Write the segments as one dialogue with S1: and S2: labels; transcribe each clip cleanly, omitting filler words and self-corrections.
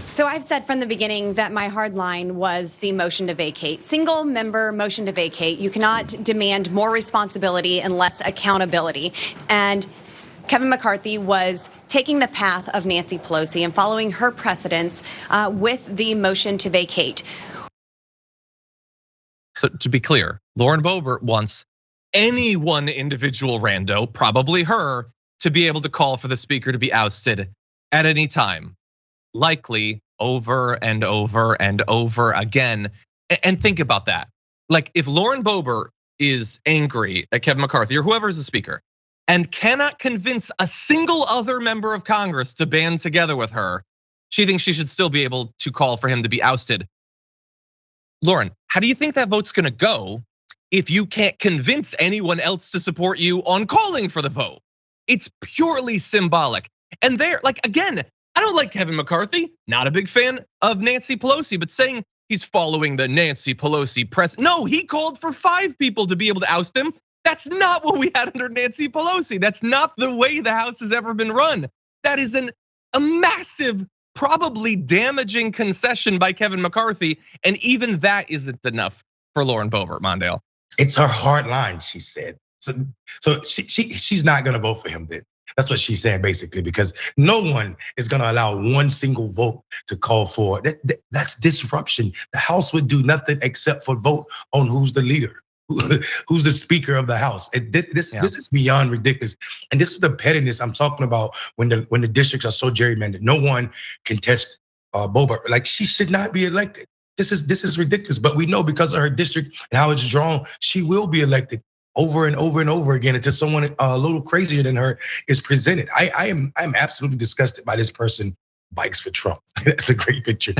S1: So I've said from the beginning that my hard line was the motion to vacate. Single member motion to vacate. You cannot demand more responsibility and less accountability. And Kevin McCarthy was taking the path of Nancy Pelosi and following her precedents with the motion to vacate.
S2: So to be clear, Lauren Boebert wants any one individual rando, probably her, to be able to call for the speaker to be ousted at any time, likely over and over and over again. And think about that. Like if Lauren Boebert is angry at Kevin McCarthy or whoever is the speaker and cannot convince a single other member of Congress to band together with her, she thinks she should still be able to call for him to be ousted. Lauren, how do you think that vote's gonna go if you can't convince anyone else to support you on calling for the vote? It's purely symbolic. And there, like again, I don't like Kevin McCarthy, not a big fan of Nancy Pelosi, but saying he's following the Nancy Pelosi press. No, he called for 5 people to be able to oust him. That's not what we had under Nancy Pelosi. That's not the way the House has ever been run. That is a massive, probably damaging concession by Kevin McCarthy. And even that isn't enough for Lauren Boebert, Mondale.
S3: It's her hard line, she said. So she's not gonna vote for him then. That's what she's saying basically, because no one is gonna allow one single vote to call for it. That's disruption. The House would do nothing except for vote on who's the leader, who's the Speaker of the House. This is beyond ridiculous. And this is the pettiness I'm talking about when the districts are so gerrymandered. No one can test Boebert. Like she should not be elected. This is ridiculous. But we know because of her district and how it's drawn, she will be elected over and over and over again until someone a little crazier than her is presented. I'm absolutely disgusted by this person. Bikes for Trump. That's a great picture.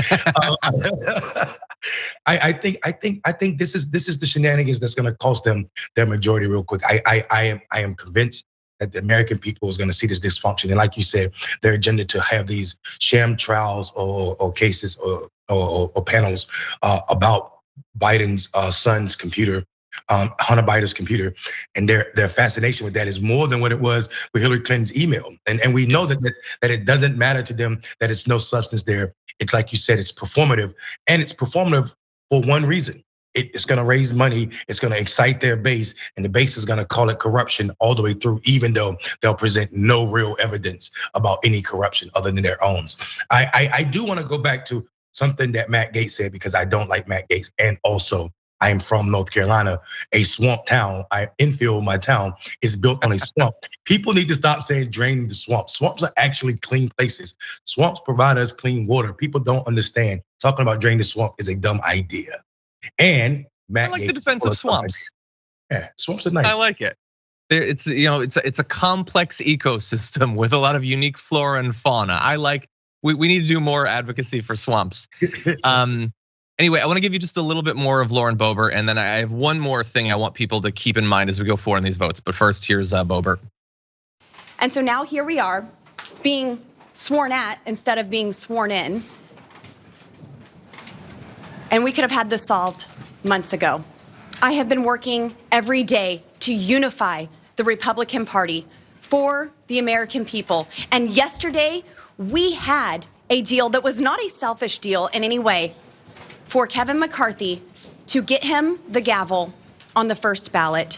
S3: I think this is the shenanigans that's going to cost them their majority real quick. I am convinced that the American people is going to see this dysfunction, and like you said, their agenda to have these sham trials or cases or panels about Biden's son's computer. Hunter Biden's computer, and their fascination with that is more than what it was with Hillary Clinton's email. And we know that it doesn't matter to them, that it's no substance there. It's like you said, it's performative, and it's performative for one reason. It's gonna raise money, it's gonna excite their base, and the base is gonna call it corruption all the way through, even though they'll present no real evidence about any corruption other than their own. I do wanna go back to something that Matt Gaetz said, because I don't like Matt Gaetz, and also I am from North Carolina, a swamp town. Enfield, my town, is built on a swamp. People need to stop saying drain the swamp. Swamps are actually clean places. Swamps provide us clean water. People don't understand. Talking about drain the swamp is a dumb idea. And Matt
S2: I like
S3: Gaetz
S2: the defense of swamps.
S3: Yeah, swamps are nice.
S2: I like it. It's it's a complex ecosystem with a lot of unique flora and fauna. I like. We need to do more advocacy for swamps. Anyway, I want to give you just a little bit more of Lauren Boebert, and then I have one more thing I want people to keep in mind as we go forward in these votes. But first, here's Boebert.
S1: And so now here we are, being sworn at instead of being sworn in. And we could have had this solved months ago. I have been working every day to unify the Republican Party for the American people. And yesterday, we had a deal that was not a selfish deal in any way, for Kevin McCarthy to get him the gavel on the first ballot,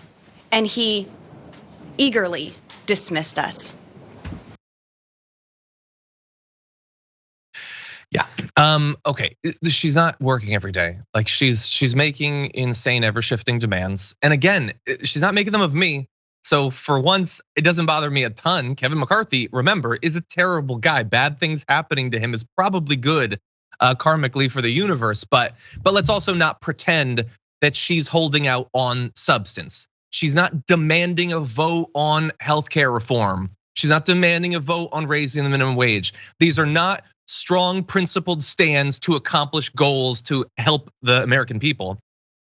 S1: and he eagerly dismissed us.
S2: Yeah, okay, she's not working every day. Like she's making insane, ever-shifting demands. And again, she's not making them of me. So for once, it doesn't bother me a ton. Kevin McCarthy, remember, is a terrible guy. Bad things happening to him is probably good karmically for the universe, but let's also not pretend that she's holding out on substance. She's not demanding a vote on healthcare reform. She's not demanding a vote on raising the minimum wage. These are not strong, principled stands to accomplish goals to help the American people.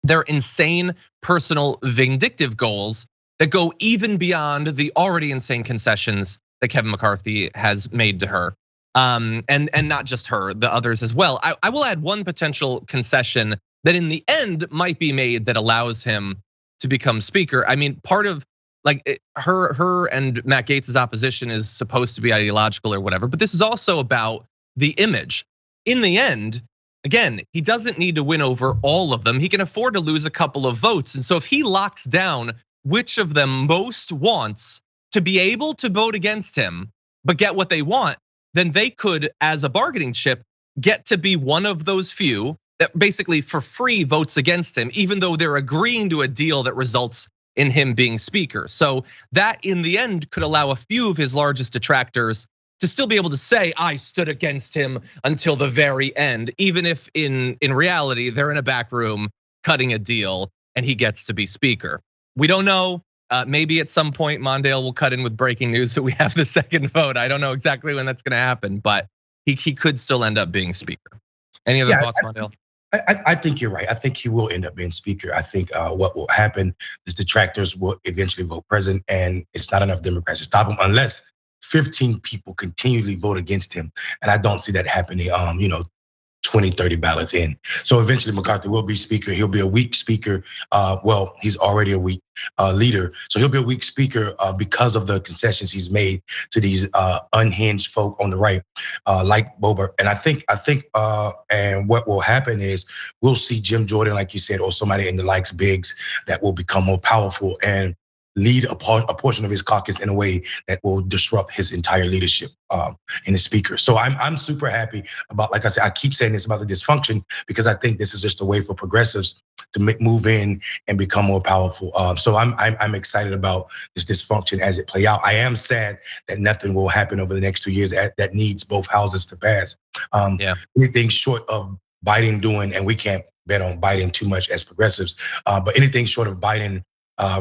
S2: They're insane, personal, vindictive goals that go even beyond the already insane concessions that Kevin McCarthy has made to her. And not just her, the others as well. I will add one potential concession that in the end might be made that allows him to become speaker. I mean, part of like her and Matt Gaetz's opposition is supposed to be ideological or whatever, but this is also about the image. in the end, again, he doesn't need to win over all of them. He can afford to lose a couple of votes. And so if he locks down which of them most wants to be able to vote against him, but get what they want, then they could, as a bargaining chip, get to be one of those few that basically for free votes against him, even though they're agreeing to a deal that results in him being speaker. So that in the end could allow a few of his largest detractors to still be able to say, I stood against him until the very end, even if in reality, they're in a back room cutting a deal and he gets to be speaker. We don't know. Maybe at some point Mondale will cut in with breaking news that we have the second vote. I don't know exactly when that's gonna happen, but he could still end up being speaker. Any other thoughts, Mondale?
S3: I think you're right. I think he will end up being speaker. I think what will happen is detractors will eventually vote president, and it's not enough Democrats to stop him unless 15 people continually vote against him. And I don't see that happening, 20, 30 ballots in. So eventually McCarthy will be speaker. He'll be a weak speaker. Well, he's already a weak leader. So he'll be a weak speaker because of the concessions he's made to these unhinged folk on the right, like Boebert. And I think, and what will happen is we'll see Jim Jordan, like you said, or somebody in the likes Biggs that will become more powerful and lead a portion of his caucus in a way that will disrupt his entire leadership in the speaker. So I'm super happy about, like I said, I keep saying this about the dysfunction because I think this is just a way for progressives to move in and become more powerful. So I'm excited about this dysfunction as it play out. I am sad that nothing will happen over the next 2 years that needs both houses to pass. Anything short of Biden doing, and we can't bet on Biden too much as progressives, but anything short of Biden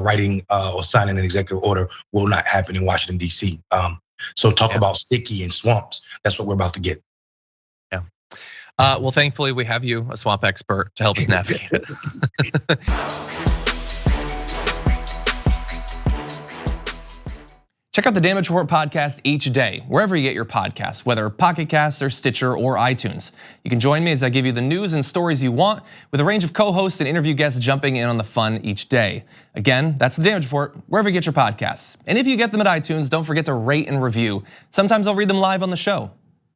S3: writing or signing an executive order will not happen in Washington, D.C. So talk about sticky and swamps. That's what we're about to get.
S2: Yeah. Well, thankfully we have you, a swamp expert, to help us navigate it.
S4: Check out the Damage Report podcast each day, wherever you get your podcasts, whether Pocket Casts or Stitcher or iTunes. You can join me as I give you the news and stories you want, with a range of co-hosts and interview guests jumping in on the fun each day. Again, that's the Damage Report, wherever you get your podcasts. And if you get them at iTunes, don't forget to rate and review. Sometimes I'll read them live on the show.